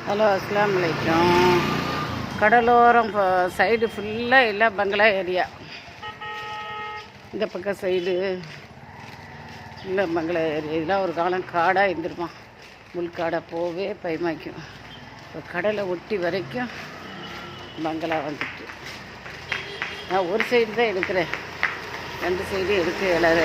Hello, அஸ்ஸலாமு அலைக்கும். கடலோரம் சைடு ஃபுல்லாக எல்லாம் பங்களா ஏரியா. இந்த பக்கம் சைடு இல்லை பங்களா ஏரியா. இதெல்லாம் ஒரு காலம் காடாக இருந்துருமா, முள்காடாக போவே பயமாக்கும். இப்போ கடலை ஒட்டி வரைக்கும் பங்களா வந்துட்டு. நான் ஒரு சைடு தான் எடுக்கிறேன், 2 சைடு எடுக்க இயலாத.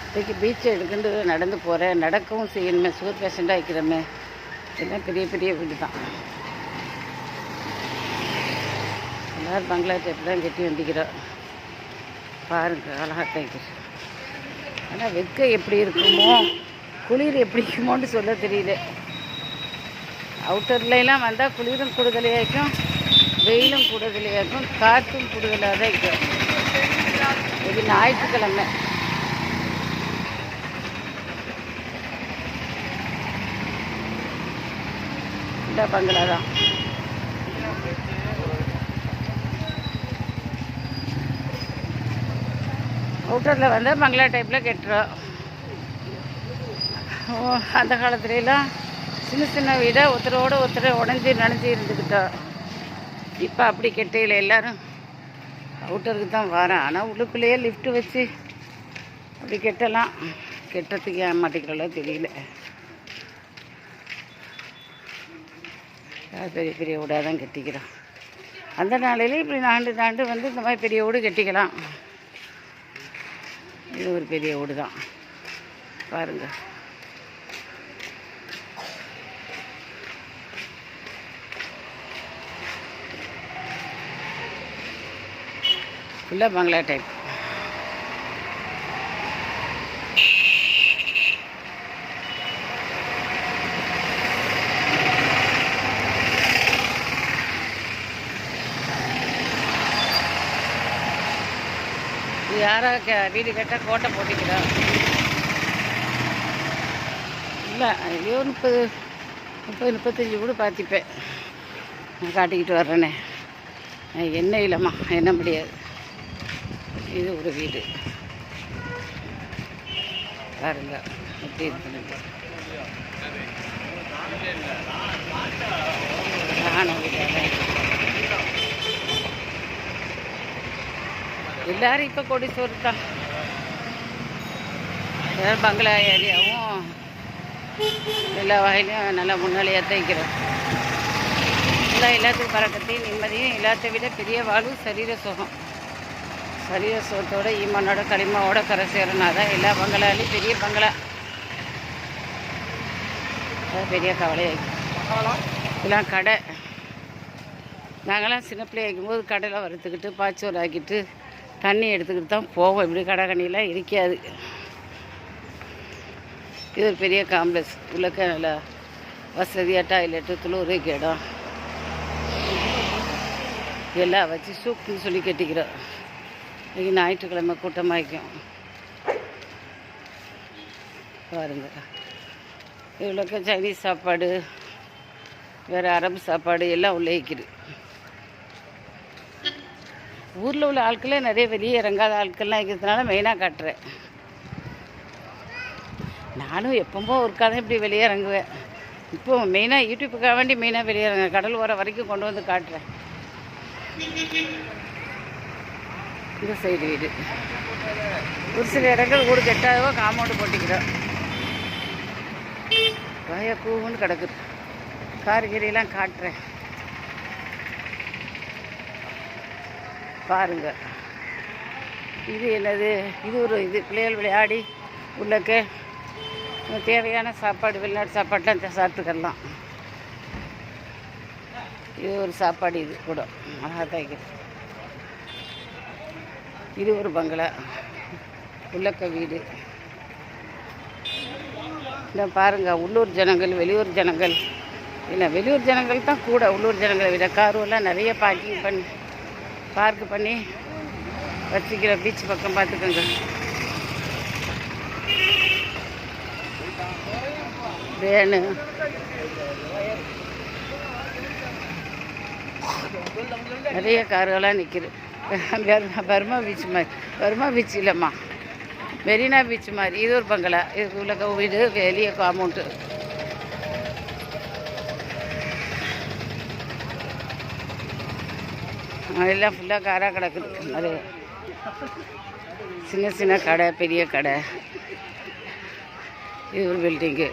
இன்றைக்கி பீச்சை எடுக்கிட்டு நடந்து போகிறேன். நடக்கவும் செய்யணுமே, சுகர் பேஷண்ட்டாக இருக்கிறோமே. எல்லாம் பெரிய பெரிய வீடு தான். எல்லோரும் பங்களா டைப் தான் கட்டி வந்துக்கிறோம். பாருங்கள், அழகாக தைக்கிறோம். ஆனால் வெக்க எப்படி இருக்குமோ, குளிர் எப்படி இருக்குமோன்னு சொல்ல தெரியல. அவுட்டர்லாம் வந்தால் குளிரும் கூடுதலையாக்கும், வெயிலும் கூடுதலையாக்கும், காற்றும் கூடுதலாக தான் இருக்கும். இது ஞாயிற்றுக்கிழமை. இந்த பங்களா தான். அவுட்டரில் வந்து பங்களா டைப்பில் கட்டுறோம். அந்த காலத்துலலாம் சின்ன சின்ன வீடாக ஒருத்தரோடு ஒருத்தர் உடஞ்சி நனைஞ்சி இருந்துக்கிட்டோம். இப்போ அப்படி கெட்டையில் எல்லோரும் அவுட்டருக்கு தான் வரேன். ஆனால் உள்ளுக்குள்ளேயே லிஃப்ட்டு வச்சு அப்படி கெட்டலாம். கெட்டத்துக்கு ஏன் மாட்டேங்கிறளோ தெரியல. பெரிய பெரிய வீடாக தான் கட்டிக்கிறோம். அந்த நாளையிலே இப்படி நாண்டு வந்து இந்த மாதிரி பெரிய வீடு கட்டிக்கலாம். இது ஒரு பெரிய வீடு தான் பாருங்கள். ஃபுல்லாக பங்களா டைப். யாராக வீடு கேட்டால் கோட்டை போட்டிக்கிறோம். இல்லை, ஐயோ 30-35 கூட பார்த்திப்பேன். நான் காட்டிக்கிட்டு வர்றேனே, என்ன இல்லைம்மா, என்ன முடியாது. இது ஒரு வீடு பாருங்க எப்படி இருக்குன்னு. எல்லாரும் இப்போ கோடீஸ்வரர் தான். பங்களா ஏரியாவும் எல்லா வகையிலையும் நல்லா முன்னாலேயே தைக்கிறோம். எல்லாத்துக்கும் பறக்கத்தையும் நிம்மதியும் எல்லாத்த விட பெரிய வாழ்வு சரீர சுகம். சரீர சுகத்தோட ஈமானோட களிமாவோட கரை சேரனா தான் எல்லா பங்களாலையும் பெரிய பங்களா. பெரிய கவலையாக இதெல்லாம் கடை. நாங்களாம் சின்ன பிள்ளை வைக்கும்போது கடையில் வறுத்துக்கிட்டு பாய்ச்சோறு ஆக்கிட்டு தண்ணி எடுத்துக்கிட்டு தான் போவோம். இப்படி கடை கண்ணிலாம் இருக்காது. இது ஒரு பெரிய காம்ப்ளெக்ஸ். உள்ளக்க நல்லா வசதியாக டாய்லெட்டு, துளுவுரைக்கு இடம் எல்லாம் வச்சு சூப்புன்னு சொல்லி கட்டிக்கிறோம். இன்றைக்கி ஞாயிற்றுக்கிழமை கூட்டமாக்கும் பாருங்க. இவ்வளோக்க சைனீஸ் சாப்பாடு, வேறு அரபு சாப்பாடு எல்லாம் உள்ளே வைக்கிது. ஊரில் உள்ள ஆட்களே நிறைய வெளியே இறங்காத ஆட்கள்லாம் இருக்கிறதுனால மெயினாக காட்டுறேன். நானும் எப்போம்போ ஒருக்காதான் இப்படி வெளியே இறங்குவேன். இப்போ மெயினாக யூடியூப்புக்காக வேண்டி மெயினாக வெளியே இறங்க கடல் ஓரம் வரைக்கும் கொண்டு வந்து காட்டுறேன். இந்த சைடு வீடு ஒரு சில இடங்கள் வீடு கெட்டாதவோ காம்பவுண்டு போட்டிக்கிறோம். காயா கூவுன்னு கிடக்குது. காய்கறியெல்லாம் காட்டுறேன் பாருங்க. இது என்னது, இது ஒரு இது பிள்ளைகள் விளையாடி உள்ளக்க தேவையான சாப்பாடு, வெளிநாட்டு சாப்பாடுலாம் சாப்பிட்டுக்கலாம். இது ஒரு சாப்பாடு. இது கூட அழகாக தைக்கிறது. இது ஒரு பங்களா, உள்ளக்க வீடு. இந்த பாருங்கள், உள்ளூர் ஜனங்கள் வெளியூர் ஜனங்கள் இல்லை, வெளியூர் ஜனங்கள் தான் கூட உள்ளூர் ஜனங்களை விட. காருவெல்லாம் நிறைய பார்க் பண்ணி வச்சுக்கிற பீச் பக்கம் பார்த்துக்கோங்க. வேணு நிறைய காருகளாக நிற்கிது. பர்மா பீச் மாதிரி, பர்மா பீச் இல்லைம்மா, மெரினா பீச் மாதிரி. இது ஒரு பங்களா. இது உள்ள வீடு, வெளியே காம்பவுண்டு. எல்லாம் ஃபுல்லாக காராக கிடக்குது. நிறைய சின்ன சின்ன கடை, பெரிய கடை. இது ஒரு பில்டிங்கு.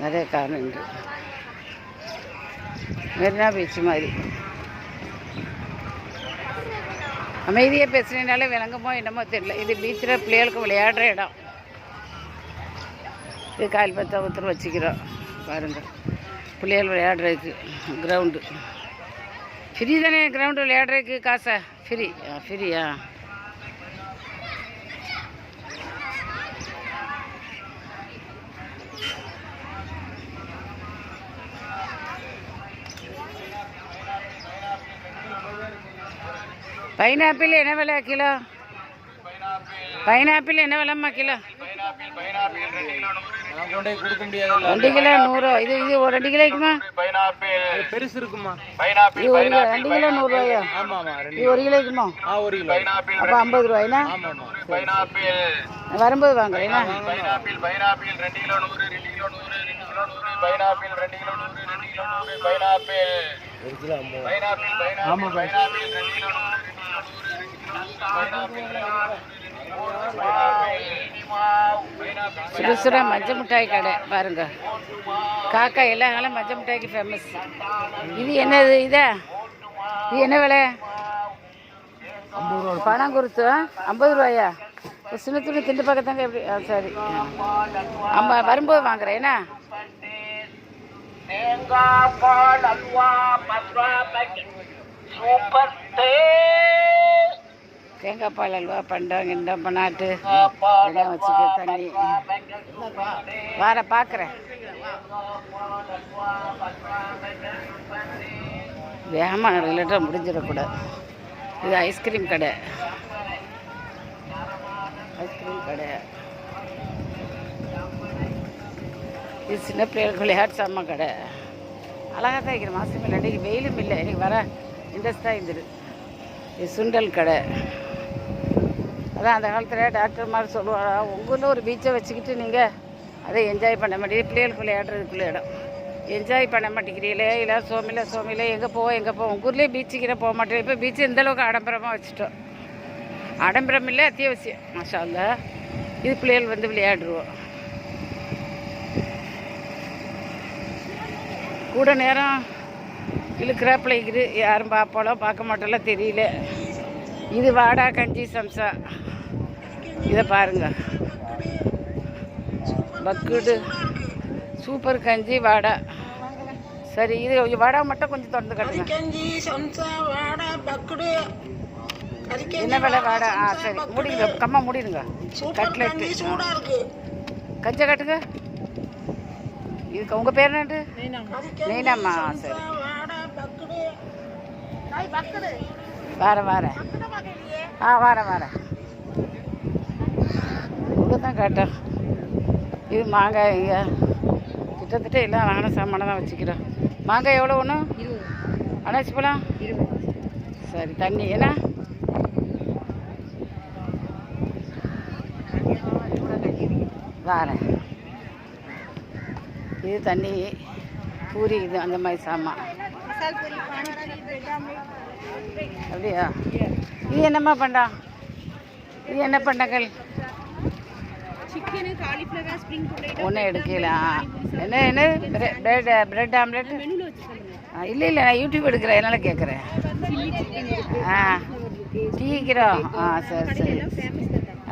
நிறைய கார் உண்டு. மெரினா பீச் மாதிரி அமைதியாக பேசுனதுனால விளங்குமோ என்னமோ தெரியல. இது பீச்சில் பிள்ளைகளுக்கு விளையாடுற இடம். இது கால் பத்தா ஒருத்தர் வச்சுக்கிறோம் பாருங்கள். பிள்ளைகள் விளையாடுறதுக்கு கிரவுண்டு ஃப்ரீ தானே. கிரவுண்டு விளையாடுறதுக்கு காசா? ஃப்ரீ. ஃப்ரீயா? பைனாப்பிள் என்ன விலை கிலோ? பைனாப்பிள் என்ன விலைம்மா கிலோ? 2 கிலோ 100. இது 2 கிலோக்குமா? பெருசு இருக்குமா? இது 2 கிலோ 100 ரூபாயா? இது 1 கிலோக்குமா? அப்போ 50 ரூபாய்னா வரும்போது வாங்குறேன்னா. சுட மஞ்சள் மிட்டாய் கடை பாருங்க. காக்கா எல்லா காலம் மஞ்சள் மிட்டாய்க்கு ஃபேமஸ். இது என்னது? இது என்ன விலை? பணம் கொடுத்து 50 ரூபாயா? சின்ன துணி திண்டு பக்கத்தாங்க எப்படி? சரி. வரும்போது வாங்குறேன். என்ன தேங்காய் பால் அல்வா பண்டம் கிண்டம் பனாட்டு எல்லாம் வச்சுக்க. தண்ணி வார பார்க்குறேன். வேகமாக நடக்கலட்டா முடிஞ்சிடக்கூடாது. இது ஐஸ்கிரீம் கடை. ஐஸ்கிரீம் கடை. இது சின்ன பிள்ளைகளுக்கு விளையாட்டு சாமான் கடை. அழகாக தான் வைக்கிற. மாதம் இல்லை. இன்றைக்கி வெயிலும் இல்லை. இன்றைக்கி வர இன்ட்ரெஸ்டாக இருந்துரு. இது சுண்டல் கடை. அதான் அந்த காலத்தில் டாக்டர் மாதிரி சொல்லுவாங்க, உங்கள் ஊரில் ஒரு பீச்சை வச்சுக்கிட்டு நீங்கள் அதை என்ஜாய் பண்ண மாட்டேங்க. பிள்ளைகளுக்கு விளையாடுறதுக்குள்ள இடம் என்ஜாய் பண்ண மாட்டேங்கிறீங்களே. இல்லை சோமில எங்கே போவோம். உங்கள் ஊர்லேயே பீச்சுக்கிற போக மாட்டேன். இப்போ பீச்சு இந்தளவுக்கு ஆடம்பரமாக வச்சுட்டோம். ஆடம்பரம் இல்லை, அத்தியாவசியம். மாஷா அல்லாஹ். இது பிள்ளைகள் வந்து விளையாடுவோம். கூட நேரம் இழுக்கிறாப்பில் இருக்குது. யாரும் பார்ப்போம் பார்க்க மாட்டோம்ல தெரியல. இது வாடா கஞ்சி சம்சா. இதை பாருங்க. பக்குடு சூப்பர் கஞ்சி வாடா. சரி, இது வடை மட்டும் கொஞ்சம் திறந்து கட்டுங்க. என்ன விலை வாடா? சரி முடிங்க. கம்மா முடிடுங்க. கட்லெட்டு கஞ்சை கட்டுங்க. இதுக்கு உங்கள் பேர் என்னண்டு? நெய்னாம்மா. சரி வாரேன். வரேன். இங்கே தான் கேட்டேன். இது மாங்காய். கிட்டத்தட்ட எல்லாம் வாங்கின சாமானை தான் வச்சுக்கிறோம். மாங்காய் எவ்வளோ ஒன்று? 20. அனாச்சி பழம் 20. சரி. தண்ணி என்ன? வரேன். இது தண்ணி, பூரி, இது அந்த மாதிரி சாமான். அப்படியா? இது என்னம்மா பண்ணா? இது என்ன பண்ணங்கள்? ஒன்றும் எடுக்கலாம். என்ன பிரெட் ஆம்லெட்? இல்லை நான் யூடியூப் எடுக்கிறேன், என்னால் கேட்குறேன். டீக்கிறோம். சரி.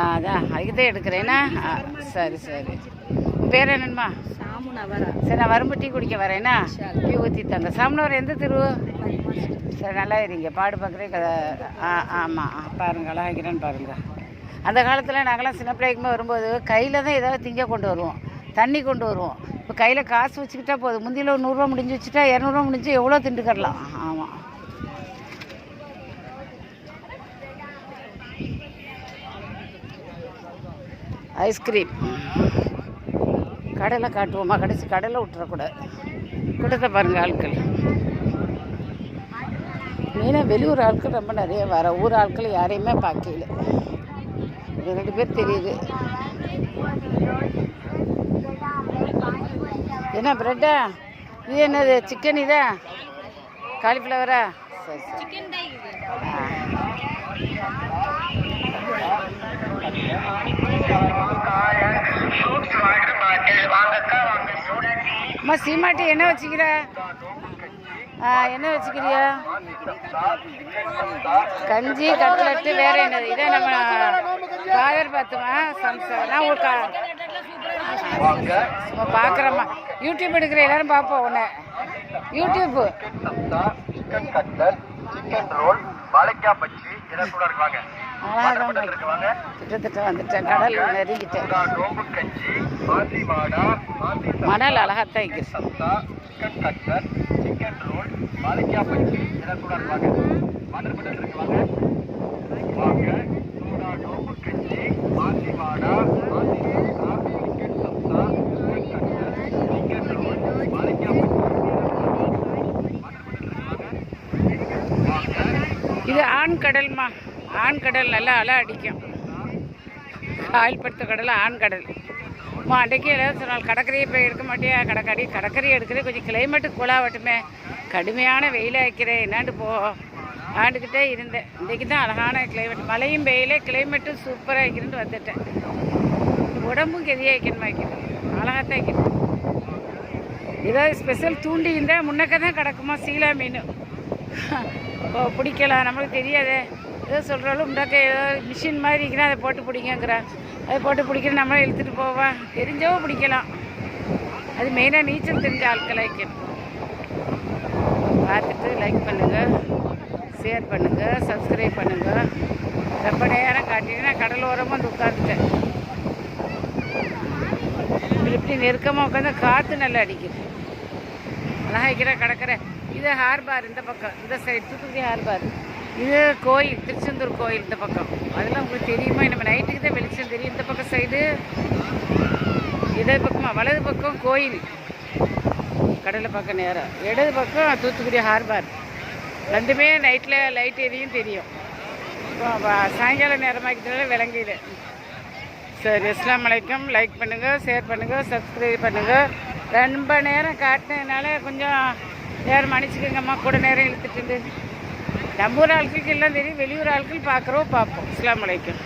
அதான் அதுக்கு தான் எடுக்கிறேன்னா. சரி. பேர் என்னம்மா? சரி, நான் வரும்பு டீ குடிக்க வரேன்னா டீ ஊற்றித்தாங்க. சாமனவர் எந்த தெரு? சரி, நல்லா இருங்க. பாடு பார்க்குறேன். ஆமாம் பாருங்கள், அழகாக வைக்கிறேன்னு பாருங்கள். அந்த காலத்தில் நாங்களாம் சின்ன பிள்ளைக்குமே வரும்போது கையில் தான் ஏதாவது திங்க கொண்டு வருவோம், தண்ணி கொண்டு வருவோம். இப்போ கையில் காசு வச்சுக்கிட்டா போதும். முந்தியில் ஒரு 100 ரூபா முடிஞ்சு வச்சுட்டா 200 ரூபா முடிஞ்சு எவ்வளோ திண்டுக்கரலாம். ஆமாம். ஐஸ்கிரீம் கடையில் காட்டுவோமா? கடைசி கடையில் விட்டுறக்கூடாது. கூட்டத்தை பாருங்கள் ஆட்கள். மெயினாக வெளியூர் ஆட்கள் ரொம்ப நிறைய வர ஊர் ஆட்கள் யாரையுமே பார்க்கல. 2 பேர் தெரியுது. என்ன ப்ரெட்டா? இது என்னது சிக்கன்? இதா காலிஃப்ளவரா? சரி சரி. அம்மா சீமாட்டி என்ன வச்சுக்கிற? என்ன வச்சுக்கிறியா? கஞ்சி கட்லெட்டு வேற என்னது? இதை நம்ம காயர் பார்த்துமா சம்சா சும்மா பார்க்குறோம்மா. யூடியூப் எடுக்கிற எல்லாரும் பார்ப்போம் உன்னை. யூடியூப் கிட்டத்தட்ட வந்துட்டேன். கடல் நெருங்கிட்டேன். மணல் அழகாத்தான் இருக்குது. இது ஆண்கடல்மா. ஆண்கடல் நல்லா அலை அடிக்கும். காயல்படுத்த கடல் ஆண்கடல். அன்றைக்கி எல்லாரும் சொன்னால் கடற்கரையை போய் எடுக்க மாட்டியா? கடற்கரை எடுக்கிறேன். கொஞ்சம் கிளைமேட்டு கூலாகட்டுமே, கடுமையான வெயிலாக வைக்கிறேன் என்னாண்டு ஆண்டுக்கிட்டே இருந்தேன். இன்றைக்கி தான் அழகான கிளைமேட். மழையும் வெயிலே கிளைமேட்டும் சூப்பராக வைக்கிறேன்ட்டு வந்துட்டேன். உடம்பும் கெதியாக வைக்கணுமா வைக்கணும். அழகாத்தான் வைக்கணும். ஏதாவது ஸ்பெஷல் தூண்டி இருந்தால் முன்னக்க தான் கிடக்குமா சீலா மீன். பிடிக்கலாம், நம்மளுக்கு தெரியாதே. ஏதோ சொல்கிறாலும் முன்னாக்க ஏதோ மிஷின் மாதிரி இருக்குன்னா அதை போட்டு பிடிங்கிற. அதை போட்டு பிடிக்கிற நம்மளே இழுத்துட்டு போவா. தெரிஞ்சவோ பிடிக்கலாம். அது மெயினாக நீச்சல் தெரிஞ்ச ஆட்களை வைக்கணும். பார்த்துட்டு லைக் பண்ணுங்கள், ஷேர் பண்ணுங்கள், சப்ஸ்கிரைப் பண்ணுங்கள். ரொம்ப நேரம் காட்டிங்கன்னா கடலோரமாக வந்து உட்காந்துட்டேன். இப்படி நெருக்கமாக உட்காந்து காற்று நல்லா அடிக்குது. அழகாக வைக்கிற கடற்கரை. இது ஹார்பார் இந்த பக்கம், இந்த சைடு தூத்துக்குடி ஹார்பார். இது கோயில், திருச்செந்தூர் கோயில் இந்த பக்கம். அதெல்லாம் உங்களுக்கு தெரியுமா? நம்ம நைட்டுக்கு தான் வெளிச்சம் தெரியும். இந்த பக்கம் சைடு இடது பக்கமாக வலது பக்கம் கோயில், கடலை பக்கம் நேரம். இடது பக்கம் தூத்துக்குடி ஹார்பார். ரெண்டுமே நைட்டில் லைட் எரியும் தெரியும். சாயங்கால நேரமாக்கிட்டாலும் விளங்கிடு. சரி, அஸ்ஸலாமு அலைக்கும். லைக் பண்ணுங்கள், ஷேர் பண்ணுங்கள், சப்ஸ்கிரைப் பண்ணுங்கள். ரொம்ப நேரம் காட்டினதுனால கொஞ்சம் யாரும் மன்னிச்சுக்கோங்கம்மா. கூட நேரம் இழுத்துட்டு நம்ம ஊர் ஆட்களுக்கு எல்லாம் தெரியும். வெளியூர் ஆட்கள் பார்க்குறோம் பார்ப்போம். அஸ்ஸலாமு அலைக்கும்.